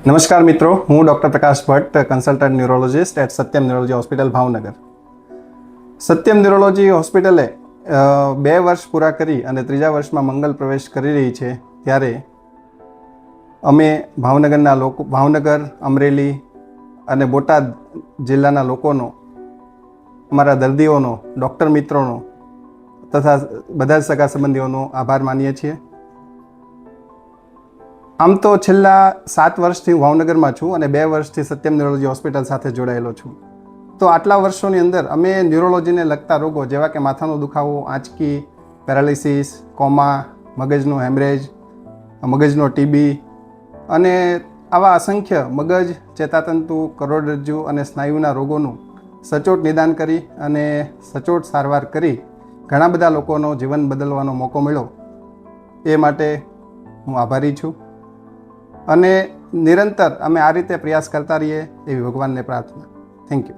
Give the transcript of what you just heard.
નમસ્કાર મિત્રો, હું doctor Prakash Bhatt, consultant neurologist at Satyam neurology hospital Bhavnagar. Satyam neurology હોસ્પિટલે 2 વર્ષ પૂરા કરી અને 3જા વર્ષમાં મંગલ પ્રવેશ કરી રહી છે. ત્યારે અમે ભાવનગર, અમરેલી અને બોટાદ જિલ્લાના લોકોનો, અમારા દર્દીઓનો, ડૉક્ટર મિત્રોનો તથા બધા જ સગા સંબંધીઓનો આભાર માનીએ છીએ. આમ તો છેલ્લા 7 વર્ષથી હું ભાવનગરમાં છું અને 2 વર્ષથી સત્યમ ન્યુરોલોજી હોસ્પિટલ સાથે જોડાયેલો છું. તો આટલા વર્ષોની અંદર અમે ન્યુરોલોજીને લગતા રોગો જેવા કે માથાનો દુખાવો, આંચકી, પેરાલિસિસ, કોમા, મગજનો હેમરેજ, મગજનો ટીબી અને આવા અસંખ્ય મગજ, ચેતાતંતુ, કરોડરજ્જુ અને સ્નાયુના રોગોનું સચોટ નિદાન કરી અને સચોટ સારવાર કરી ઘણા બધા લોકોનો જીવન બદલવાનો મોકો મળ્યો. એ માટે હું આભારી છું અને નિરંતર અમે આ રીતે પ્રયાસ કરતા રહીએ એવી ભગવાનને પ્રાર્થના. Thank you.